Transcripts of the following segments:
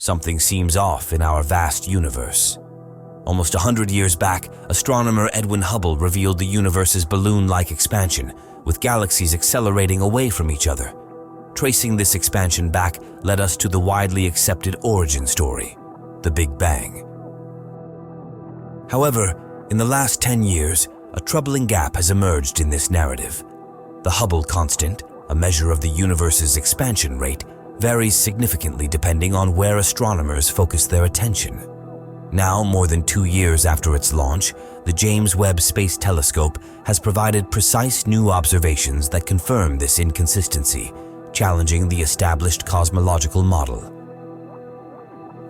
Something seems off in our vast universe. Almost 100 years back, astronomer Edwin Hubble revealed the universe's balloon-like expansion, with galaxies accelerating away from each other. Tracing this expansion back led us to the widely accepted origin story, the Big Bang. However, in the last 10 years, a troubling gap has emerged in this narrative. The Hubble constant, a measure of the universe's expansion rate, varies significantly depending on where astronomers focus their attention. Now, more than 2 years after its launch, the James Webb Space Telescope has provided precise new observations that confirm this inconsistency, challenging the established cosmological model.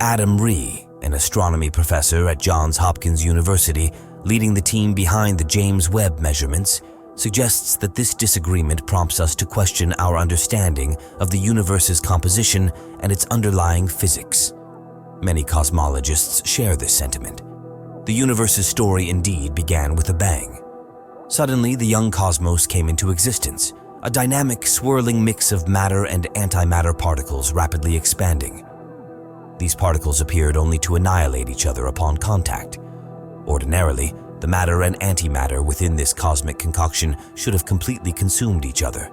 Adam Ree, an astronomy professor at Johns Hopkins University, leading the team behind the James Webb measurements, suggests that this disagreement prompts us to question our understanding of the universe's composition and its underlying physics. Many cosmologists share this sentiment. The universe's story indeed began with a bang. Suddenly, the young cosmos came into existence, a dynamic, swirling mix of matter and antimatter particles rapidly expanding. These particles appeared only to annihilate each other upon contact. Ordinarily, the matter and antimatter within this cosmic concoction should have completely consumed each other.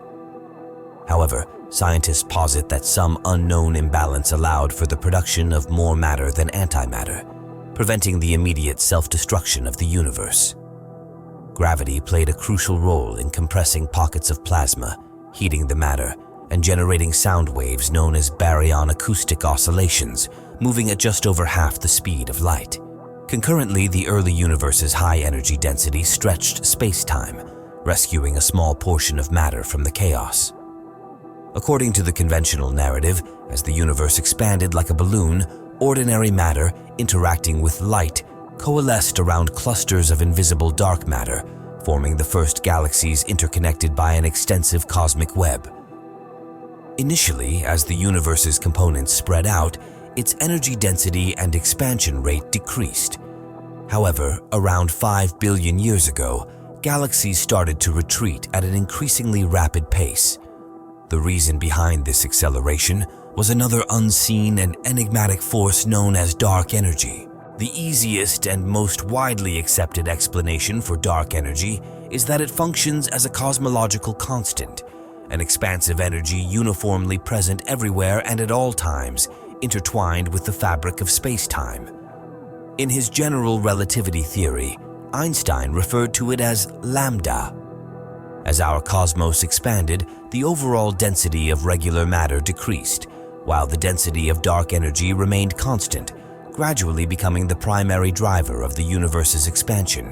However, scientists posit that some unknown imbalance allowed for the production of more matter than antimatter, preventing the immediate self-destruction of the universe. Gravity played a crucial role in compressing pockets of plasma, heating the matter, and generating sound waves known as baryon acoustic oscillations, moving at just over half the speed of light. Concurrently, the early universe's high energy density stretched space-time, rescuing a small portion of matter from the chaos. According to the conventional narrative, as the universe expanded like a balloon, ordinary matter, interacting with light, coalesced around clusters of invisible dark matter, forming the first galaxies interconnected by an extensive cosmic web. Initially, as the universe's components spread out, its energy density and expansion rate decreased. However, around 5 billion years ago, galaxies started to retreat at an increasingly rapid pace. The reason behind this acceleration was another unseen and enigmatic force known as dark energy. The easiest and most widely accepted explanation for dark energy is that it functions as a cosmological constant, an expansive energy uniformly present everywhere and at all times, intertwined with the fabric of space-time. In his general relativity theory, Einstein referred to it as lambda. As our cosmos expanded, the overall density of regular matter decreased, while the density of dark energy remained constant, gradually becoming the primary driver of the universe's expansion.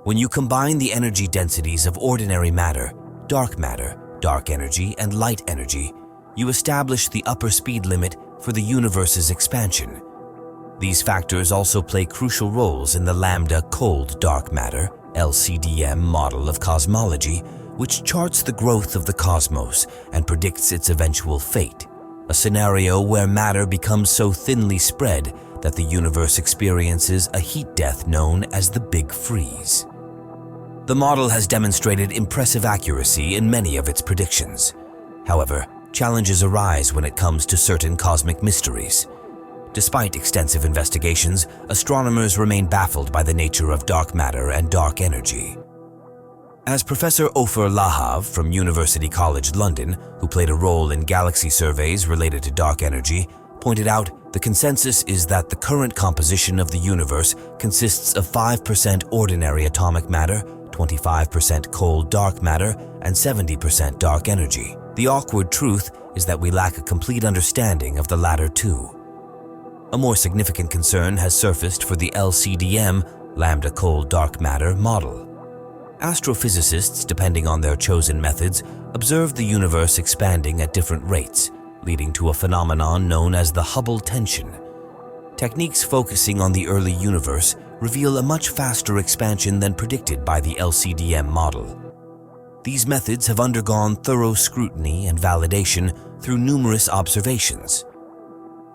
When you combine the energy densities of ordinary matter, dark energy, and light energy, you establish the upper speed limit for the universe's expansion. These factors also play crucial roles in the lambda cold dark matter (LCDM) model of cosmology, which charts the growth of the cosmos and predicts its eventual fate, a scenario where matter becomes so thinly spread that the universe experiences a heat death known as the Big Freeze. The model has demonstrated impressive accuracy in many of its predictions. However, challenges arise when it comes to certain cosmic mysteries. Despite extensive investigations, astronomers remain baffled by the nature of dark matter and dark energy. As Professor Ofer Lahav from University College London, who played a role in galaxy surveys related to dark energy, pointed out, the consensus is that the current composition of the universe consists of 5% ordinary atomic matter, 25% cold dark matter, and 70% dark energy. The awkward truth is that we lack a complete understanding of the latter two. A more significant concern has surfaced for the LCDM, lambda cold dark matter, model. Astrophysicists, depending on their chosen methods, observed the universe expanding at different rates, leading to a phenomenon known as the Hubble tension. Techniques focusing on the early universe reveal a much faster expansion than predicted by the LCDM model. These methods have undergone thorough scrutiny and validation through numerous observations.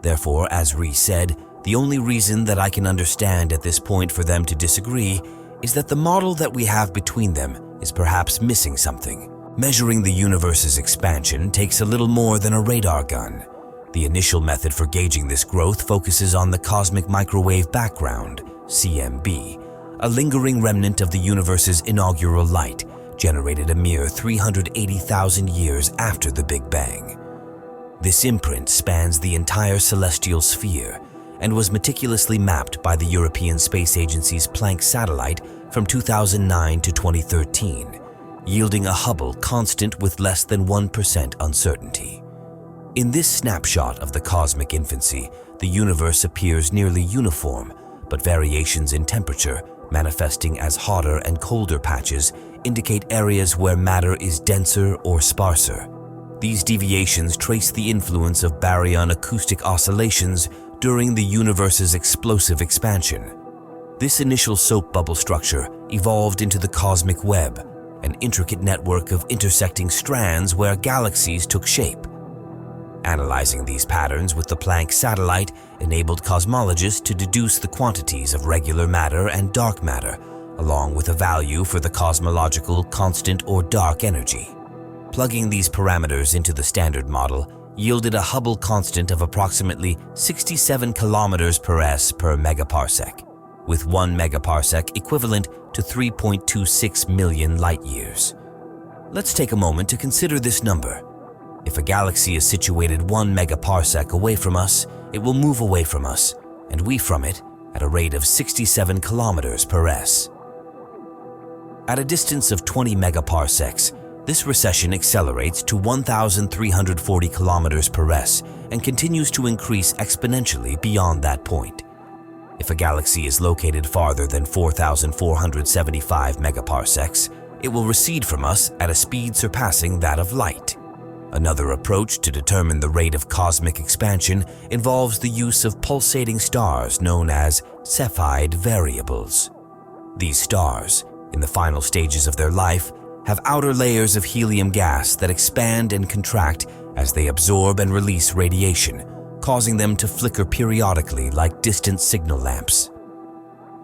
Therefore, as Ree said, the only reason that I can understand at this point for them to disagree is that the model that we have between them is perhaps missing something. Measuring the universe's expansion takes a little more than a radar gun. The initial method for gauging this growth focuses on the cosmic microwave background, CMB, a lingering remnant of the universe's inaugural light, generated a mere 380,000 years after the Big Bang. This imprint spans the entire celestial sphere and was meticulously mapped by the European Space Agency's Planck satellite from 2009 to 2013, yielding a Hubble constant with less than 1% uncertainty. In this snapshot of the cosmic infancy, the universe appears nearly uniform, but variations in temperature, manifesting as hotter and colder patches, indicate areas where matter is denser or sparser. These deviations trace the influence of baryon acoustic oscillations during the universe's explosive expansion. This initial soap bubble structure evolved into the cosmic web, an intricate network of intersecting strands where galaxies took shape. Analyzing these patterns with the Planck satellite enabled cosmologists to deduce the quantities of regular matter and dark matter, along with a value for the cosmological constant or dark energy. Plugging these parameters into the standard model yielded a Hubble constant of approximately 67 kilometers per s per megaparsec, with 1 megaparsec equivalent to 3.26 million light-years. Let's take a moment to consider this number. If a galaxy is situated 1 megaparsec away from us, it will move away from us, and we from it, at a rate of 67 kilometers per s. At a distance of 20 megaparsecs, this recession accelerates to 1,340 kilometers per s and continues to increase exponentially beyond that point. If a galaxy is located farther than 4,475 megaparsecs, it will recede from us at a speed surpassing that of light. Another approach to determine the rate of cosmic expansion involves the use of pulsating stars known as Cepheid variables. These stars, in the final stages of their life, have outer layers of helium gas that expand and contract as they absorb and release radiation, causing them to flicker periodically like distant signal lamps.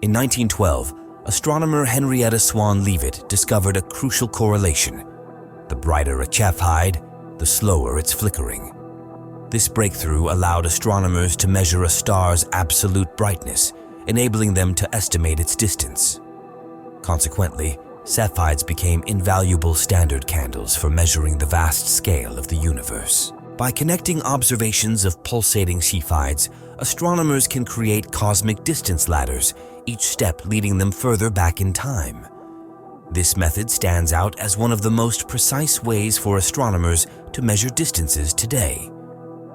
In 1912, astronomer Henrietta Swan Leavitt discovered a crucial correlation. The brighter a Cepheid, the slower its flickering. This breakthrough allowed astronomers to measure a star's absolute brightness, enabling them to estimate its distance. Consequently, Cepheids became invaluable standard candles for measuring the vast scale of the universe. By connecting observations of pulsating Cepheids, astronomers can create cosmic distance ladders, each step leading them further back in time. This method stands out as one of the most precise ways for astronomers to measure distances today.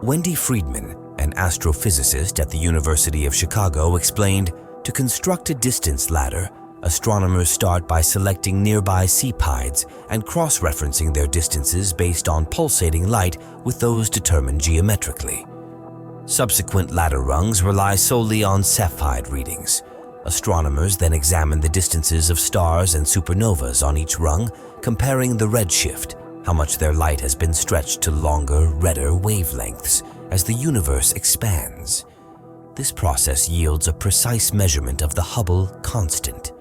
Wendy Friedman, an astrophysicist at the University of Chicago, explained, "To construct a distance ladder, astronomers start by selecting nearby Cepheids and cross-referencing their distances based on pulsating light with those determined geometrically. Subsequent ladder rungs rely solely on Cepheid readings. Astronomers then examine the distances of stars and supernovas on each rung, comparing the redshift, how much their light has been stretched to longer, redder wavelengths as the universe expands. This process yields a precise measurement of the Hubble constant.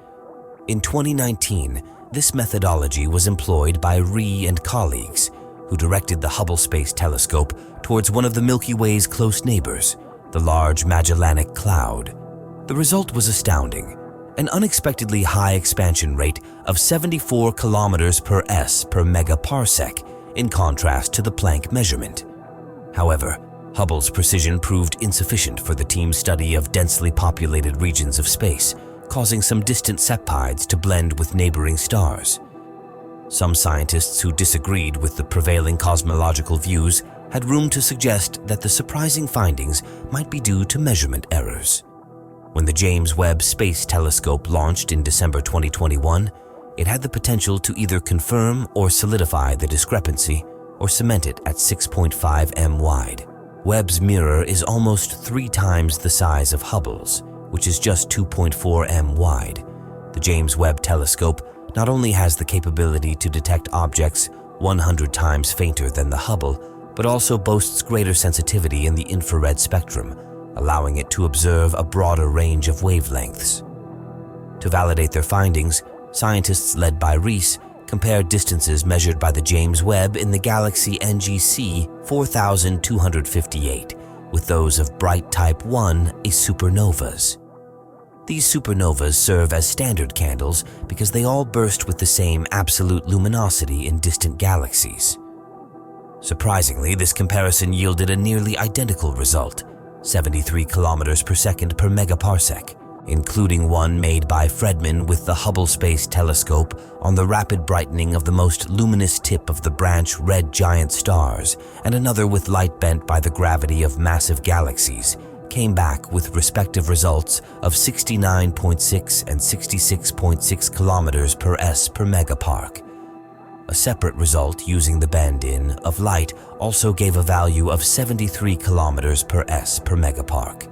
In 2019, this methodology was employed by Ree and colleagues, who directed the Hubble Space Telescope towards one of the Milky Way's close neighbors, the Large Magellanic Cloud. The result was astounding, an unexpectedly high expansion rate of 74 kilometers per s per megaparsec, in contrast to the Planck measurement. However, Hubble's precision proved insufficient for the team's study of densely populated regions of space, causing some distant Cepheids to blend with neighboring stars. Some scientists who disagreed with the prevailing cosmological views had room to suggest that the surprising findings might be due to measurement errors. When the James Webb Space Telescope launched in December 2021, it had the potential to either confirm or solidify the discrepancy or cement it at 6.5 m wide. Webb's mirror is almost 3 times the size of Hubble's, which is just 2.4 m wide. The James Webb Telescope not only has the capability to detect objects 100 times fainter than the Hubble, but also boasts greater sensitivity in the infrared spectrum, allowing it to observe a broader range of wavelengths. To validate their findings, scientists led by Rees Compare distances measured by the James Webb in the galaxy NGC 4258 with those of bright type 1, a supernovas. These supernovas serve as standard candles because they all burst with the same absolute luminosity in distant galaxies. Surprisingly, this comparison yielded a nearly identical result, 73 kilometers per second per megaparsec, including one made by Fredman with the Hubble Space Telescope on the rapid brightening of the most luminous tip of the branch red giant stars, and another with light bent by the gravity of massive galaxies, came back with respective results of 69.6 and 66.6 kilometers per s per megaparc. A separate result using the band-in of light also gave a value of 73 kilometers per s per megaparc.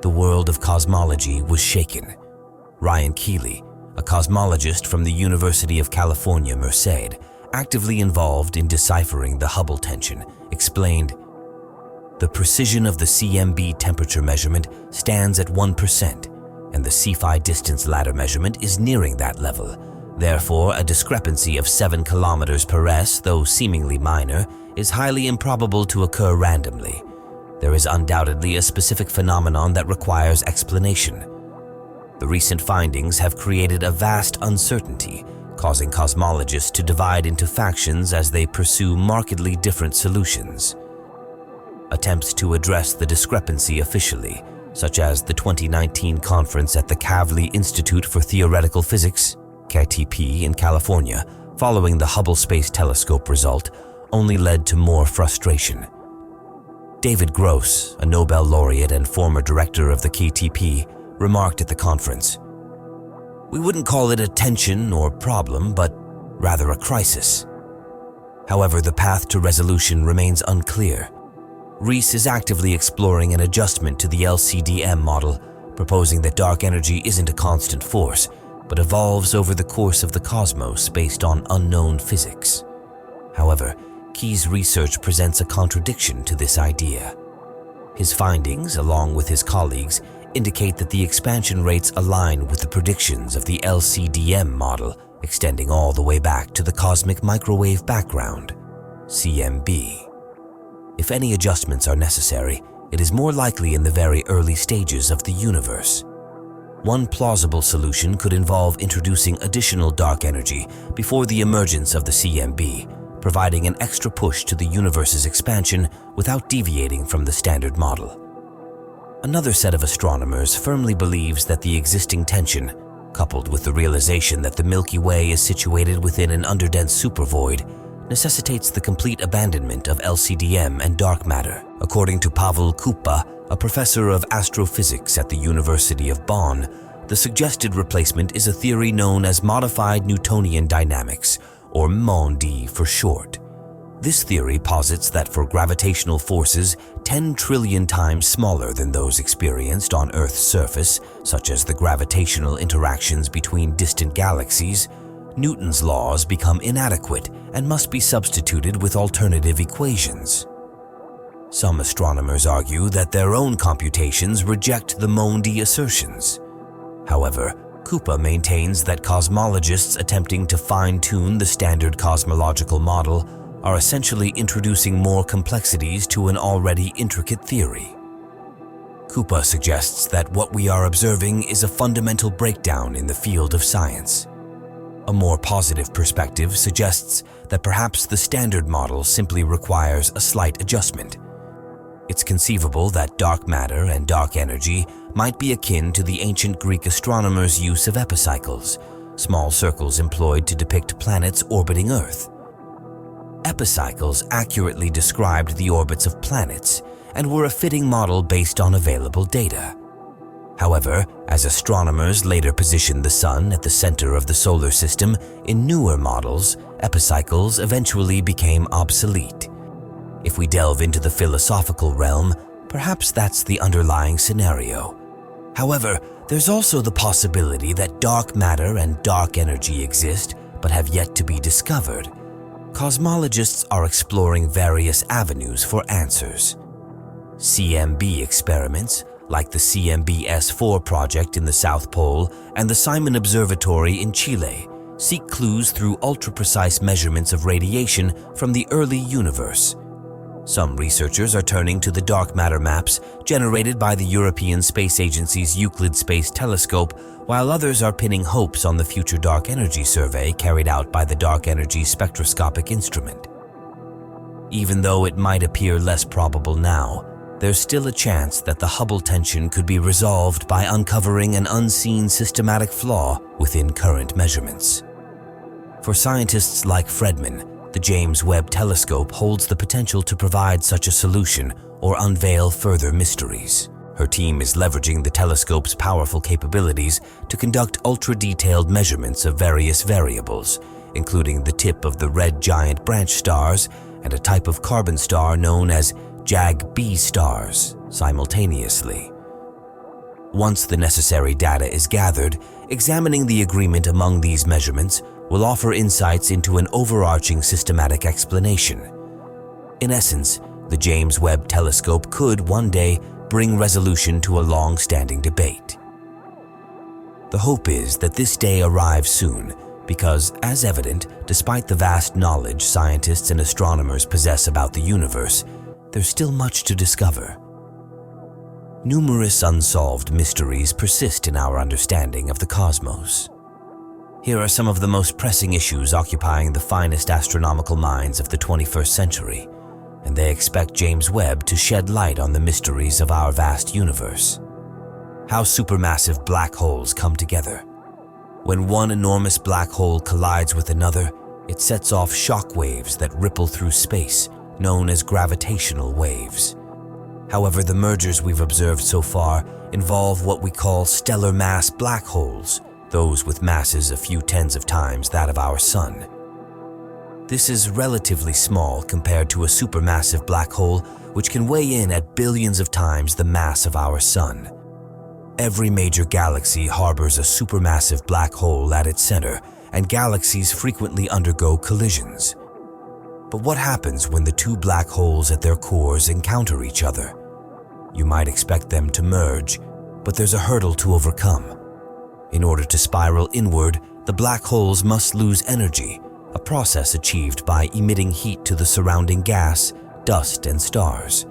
The world of cosmology was shaken. Ryan Keeley, a cosmologist from the University of California, Merced, actively involved in deciphering the Hubble tension, explained, "The precision of the CMB temperature measurement stands at 1%, and the CFI distance ladder measurement is nearing that level. Therefore, a discrepancy of 7 kilometers per s, though seemingly minor, is highly improbable to occur randomly. There is undoubtedly a specific phenomenon that requires explanation. The recent findings have created a vast uncertainty, causing cosmologists to divide into factions as they pursue markedly different solutions. Attempts to address the discrepancy officially, such as the 2019 conference at the Kavli Institute for Theoretical Physics, KTP in California, following the Hubble Space Telescope result, only led to more frustration. David Gross, a Nobel laureate and former director of the KTP, remarked at the conference, "We wouldn't call it a tension or problem, but rather a crisis." However, the path to resolution remains unclear. Rees is actively exploring an adjustment to the LCDM model, proposing that dark energy isn't a constant force, but evolves over the course of the cosmos based on unknown physics. However, Key's research presents a contradiction to this idea. His findings, along with his colleagues, indicate that the expansion rates align with the predictions of the LCDM model, extending all the way back to the cosmic microwave background, CMB. If any adjustments are necessary, it is more likely in the very early stages of the universe. One plausible solution could involve introducing additional dark energy before the emergence of the CMB, providing an extra push to the universe's expansion without deviating from the standard model. Another set of astronomers firmly believes that the existing tension, coupled with the realization that the Milky Way is situated within an underdense supervoid, necessitates the complete abandonment of LCDM and dark matter. According to Pavel Kupa, a professor of astrophysics at the University of Bonn, the suggested replacement is a theory known as modified Newtonian dynamics, or MOND for short. This theory posits that for gravitational forces 10 trillion times smaller than those experienced on Earth's surface, such as the gravitational interactions between distant galaxies, Newton's laws become inadequate and must be substituted with alternative equations. Some astronomers argue that their own computations reject the MOND assertions. However, Kupa maintains that cosmologists attempting to fine-tune the standard cosmological model are essentially introducing more complexities to an already intricate theory. Kupa suggests that what we are observing is a fundamental breakdown in the field of science. A more positive perspective suggests that perhaps the standard model simply requires a slight adjustment. It's conceivable that dark matter and dark energy might be akin to the ancient Greek astronomers' use of epicycles, small circles employed to depict planets orbiting Earth. Epicycles accurately described the orbits of planets and were a fitting model based on available data. However, as astronomers later positioned the Sun at the center of the solar system in newer models, epicycles eventually became obsolete. If we delve into the philosophical realm, perhaps that's the underlying scenario. However, there's also the possibility that dark matter and dark energy exist but have yet to be discovered. Cosmologists are exploring various avenues for answers. CMB experiments, like the CMB-S4 project in the South Pole and the Simon Observatory in Chile, seek clues through ultra-precise measurements of radiation from the early universe. Some researchers are turning to the dark matter maps generated by the European Space Agency's Euclid Space Telescope, while others are pinning hopes on the future dark energy survey carried out by the Dark Energy Spectroscopic Instrument. Even though it might appear less probable now, there's still a chance that the Hubble tension could be resolved by uncovering an unseen systematic flaw within current measurements. For scientists like Fredman, the James Webb Telescope holds the potential to provide such a solution or unveil further mysteries. Her team is leveraging the telescope's powerful capabilities to conduct ultra-detailed measurements of various variables, including the tip of the red giant branch stars and a type of carbon star known as JAG-B stars, simultaneously. Once the necessary data is gathered, examining the agreement among these measurements will offer insights into an overarching systematic explanation. In essence, the James Webb Telescope could one day bring resolution to a long-standing debate. The hope is that this day arrives soon because, as evident, despite the vast knowledge scientists and astronomers possess about the universe, there's still much to discover. Numerous unsolved mysteries persist in our understanding of the cosmos. Here are some of the most pressing issues occupying the finest astronomical minds of the 21st century, and they expect James Webb to shed light on the mysteries of our vast universe. How supermassive black holes come together. When one enormous black hole collides with another, it sets off shock waves that ripple through space, known as gravitational waves. However, the mergers we've observed so far involve what we call stellar mass black holes, those with masses a few tens of times that of our Sun. This is relatively small compared to a supermassive black hole, which can weigh in at billions of times the mass of our Sun. Every major galaxy harbors a supermassive black hole at its center, and galaxies frequently undergo collisions. But what happens when the two black holes at their cores encounter each other? You might expect them to merge, but there's a hurdle to overcome. In order to spiral inward, the black holes must lose energy, a process achieved by emitting heat to the surrounding gas, dust, and stars.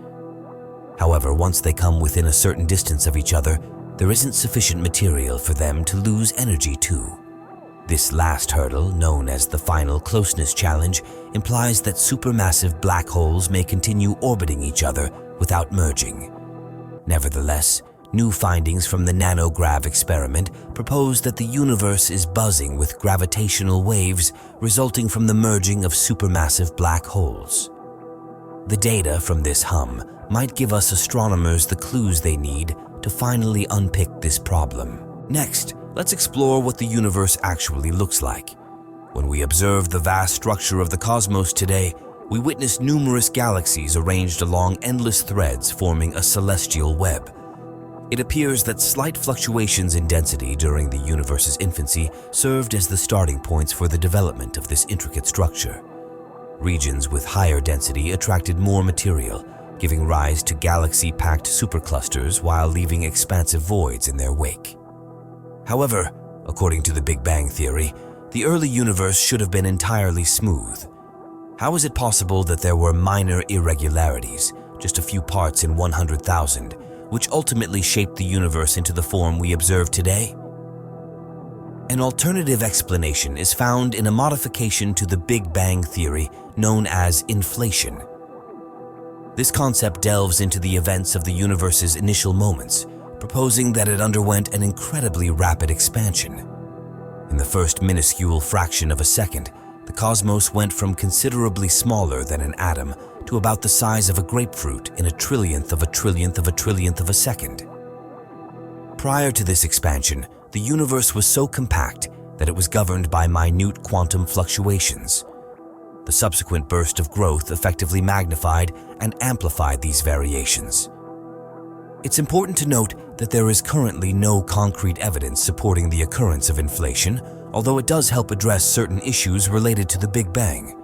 However, once they come within a certain distance of each other, there isn't sufficient material for them to lose energy to. This last hurdle, known as the final closeness challenge, implies that supermassive black holes may continue orbiting each other without merging. Nevertheless, new findings from the nanograv experiment propose that the universe is buzzing with gravitational waves resulting from the merging of supermassive black holes. The data from this hum might give us astronomers the clues they need to finally unpick this problem. Next, let's explore what the universe actually looks like. When we observe the vast structure of the cosmos today, we witness numerous galaxies arranged along endless threads forming a celestial web. It appears that slight fluctuations in density during the universe's infancy served as the starting points for the development of this intricate structure. Regions with higher density attracted more material, giving rise to galaxy-packed superclusters while leaving expansive voids in their wake. However, according to the Big Bang theory, the early universe should have been entirely smooth. How is it possible that there were minor irregularities, just a few parts in 100,000, which ultimately shaped the universe into the form we observe today? An alternative explanation is found in a modification to the Big Bang theory known as inflation. This concept delves into the events of the universe's initial moments, proposing that it underwent an incredibly rapid expansion. In the first minuscule fraction of a second, the cosmos went from considerably smaller than an atom to about the size of a grapefruit in a trillionth of a trillionth of a trillionth of a second. Prior to this expansion, the universe was so compact that it was governed by minute quantum fluctuations. The subsequent burst of growth effectively magnified and amplified these variations. It's important to note that there is currently no concrete evidence supporting the occurrence of inflation, although it does help address certain issues related to the Big Bang.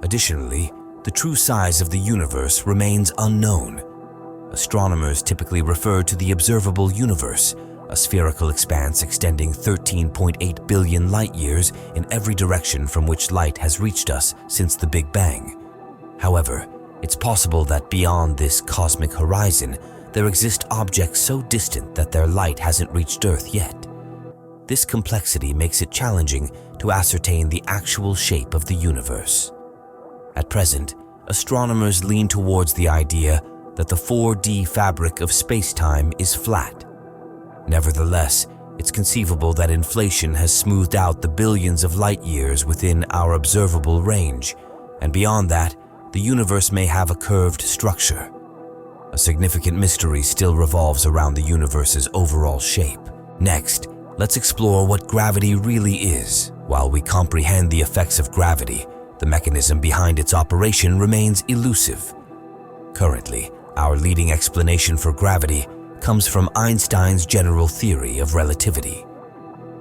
Additionally, the true size of the universe remains unknown. Astronomers typically refer to the observable universe, a spherical expanse extending 13.8 billion light-years in every direction from which light has reached us since the Big Bang. However, it's possible that beyond this cosmic horizon, there exist objects so distant that their light hasn't reached Earth yet. This complexity makes it challenging to ascertain the actual shape of the universe. At present, astronomers lean towards the idea that the 4D fabric of space-time is flat. Nevertheless, it's conceivable that inflation has smoothed out the billions of light-years within our observable range, and beyond that, the universe may have a curved structure. A significant mystery still revolves around the universe's overall shape. Next, let's explore what gravity really is. While we comprehend the effects of gravity, the mechanism behind its operation remains elusive. Currently, our leading explanation for gravity comes from Einstein's general theory of relativity.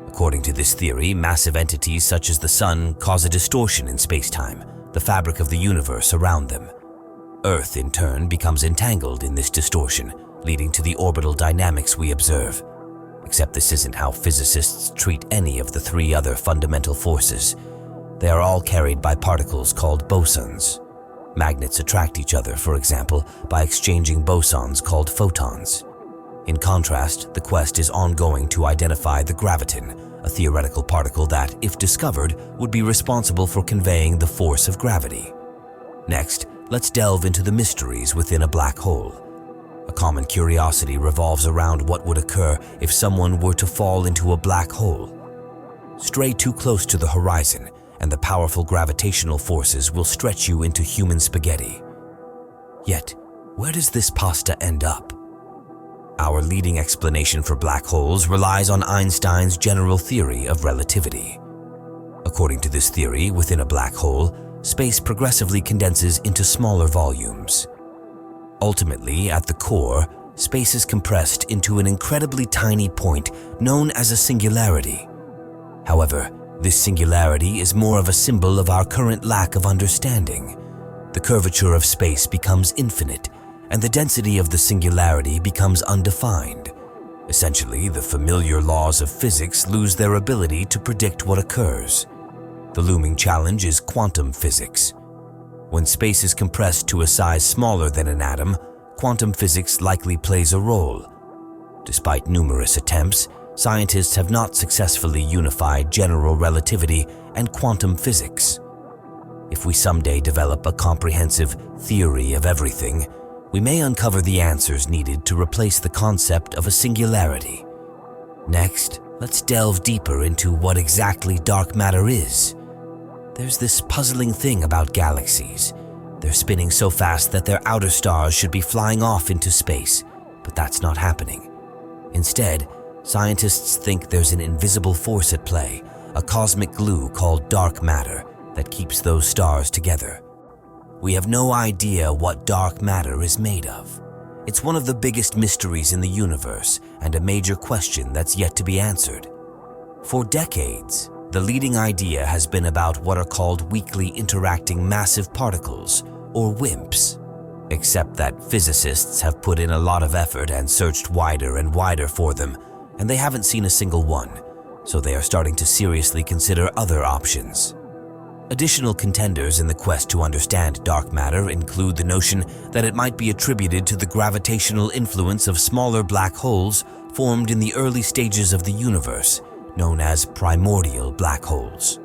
According to this theory, massive entities such as the Sun cause a distortion in space-time, the fabric of the universe around them. Earth, in turn, becomes entangled in this distortion, leading to the orbital dynamics we observe. Except this isn't how physicists treat any of the three other fundamental forces. They are all carried by particles called bosons. Magnets attract each other, for example, by exchanging bosons called photons. In contrast, the quest is ongoing to identify the graviton, a theoretical particle that, if discovered, would be responsible for conveying the force of gravity. Next, let's delve into the mysteries within a black hole. A common curiosity revolves around what would occur if someone were to fall into a black hole. Stray too close to the horizon, and the powerful gravitational forces will stretch you into human spaghetti. Yet, where does this pasta end up? Our leading explanation for black holes relies on Einstein's general theory of relativity. According to this theory, within a black hole, space progressively condenses into smaller volumes. Ultimately, at the core, space is compressed into an incredibly tiny point known as a singularity. However, this singularity is more of a symbol of our current lack of understanding. The curvature of space becomes infinite, and the density of the singularity becomes undefined. Essentially, the familiar laws of physics lose their ability to predict what occurs. The looming challenge is quantum physics. When space is compressed to a size smaller than an atom, quantum physics likely plays a role. Despite numerous attempts, scientists have not successfully unified general relativity and quantum physics. If we someday develop a comprehensive theory of everything, we may uncover the answers needed to replace the concept of a singularity. Next, let's delve deeper into what exactly dark matter is. There's this puzzling thing about galaxies. They're spinning so fast that their outer stars should be flying off into space, but that's not happening. Instead, scientists think there's an invisible force at play, a cosmic glue called dark matter that keeps those stars together. We have no idea what dark matter is made of. It's one of the biggest mysteries in the universe and a major question that's yet to be answered. For decades, the leading idea has been about what are called weakly interacting massive particles, or WIMPs. Except that physicists have put in a lot of effort and searched wider and wider for them, and they haven't seen a single one, so they are starting to seriously consider other options. Additional contenders in the quest to understand dark matter include the notion that it might be attributed to the gravitational influence of smaller black holes formed in the early stages of the universe, known as primordial black holes.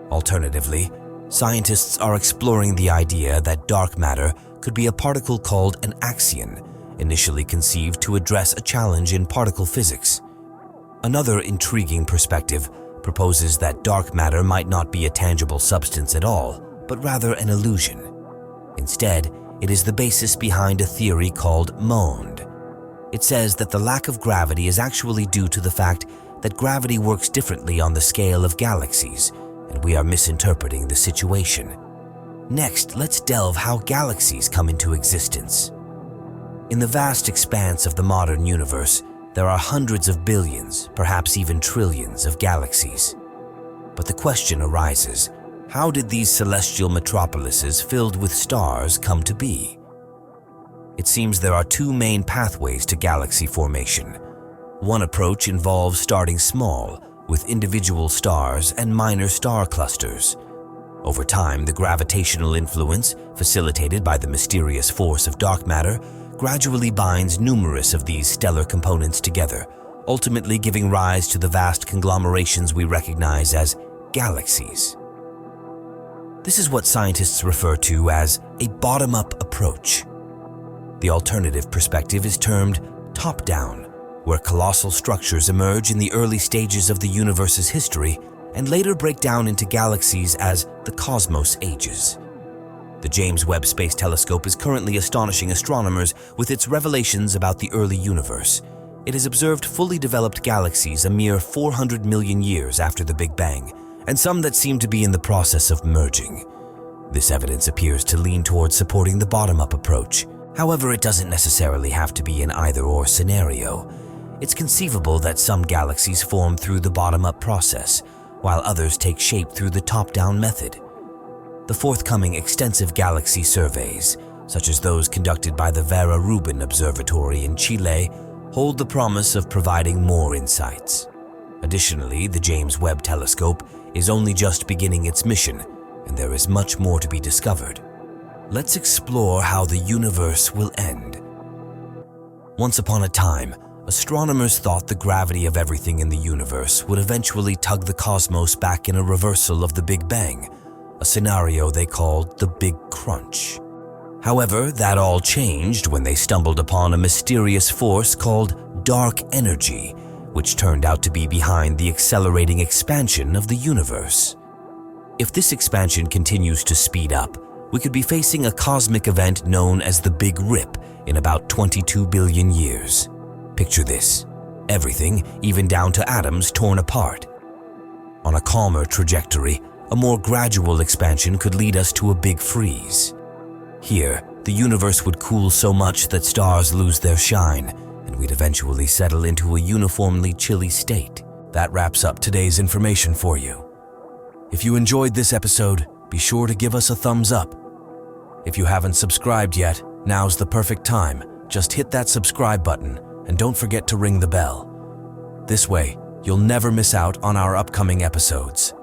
Alternatively, scientists are exploring the idea that dark matter could be a particle called an axion, initially conceived to address a challenge in particle physics. Another intriguing perspective proposes that dark matter might not be a tangible substance at all, but rather an illusion. Instead, it is the basis behind a theory called monde. It says that the lack of gravity is actually due to the fact that gravity works differently on the scale of galaxies, and we are misinterpreting the situation. Next, let's delve how galaxies come into existence. In the vast expanse of the modern universe, there are hundreds of billions, perhaps even trillions of galaxies. But the question arises, how did these celestial metropolises filled with stars come to be? It seems there are two main pathways to galaxy formation. One approach involves starting small, with individual stars and minor star clusters. Over time, the gravitational influence, facilitated by the mysterious force of dark matter, gradually binds numerous of these stellar components together, ultimately giving rise to the vast conglomerations we recognize as galaxies. This is what scientists refer to as a bottom-up approach. The alternative perspective is termed top-down, where colossal structures emerge in the early stages of the universe's history and later break down into galaxies as the cosmos ages. The James Webb Space Telescope is currently astonishing astronomers with its revelations about the early universe. It has observed fully developed galaxies a mere 400 million years after the Big Bang, and some that seem to be in the process of merging. This evidence appears to lean towards supporting the bottom-up approach. However, it doesn't necessarily have to be an either-or scenario. It's conceivable that some galaxies form through the bottom-up process, while others take shape through the top-down method. The forthcoming extensive galaxy surveys, such as those conducted by the Vera Rubin Observatory in Chile, hold the promise of providing more insights. Additionally, the James Webb Telescope is only just beginning its mission, and there is much more to be discovered. Let's explore how the universe will end. Once upon a time, astronomers thought the gravity of everything in the universe would eventually tug the cosmos back in a reversal of the Big Bang, a scenario they called the Big Crunch. However, that all changed when they stumbled upon a mysterious force called dark energy, which turned out to be behind the accelerating expansion of the universe. If this expansion continues to speed up, we could be facing a cosmic event known as the Big Rip in about 22 billion years. Picture this: everything, even down to atoms, torn apart. On a calmer trajectory, a more gradual expansion could lead us to a big freeze. Here, the universe would cool so much that stars lose their shine, and we'd eventually settle into a uniformly chilly state. That wraps up today's information for you. If you enjoyed this episode, be sure to give us a thumbs up. If you haven't subscribed yet, now's the perfect time. Just hit that subscribe button and don't forget to ring the bell. This way, you'll never miss out on our upcoming episodes.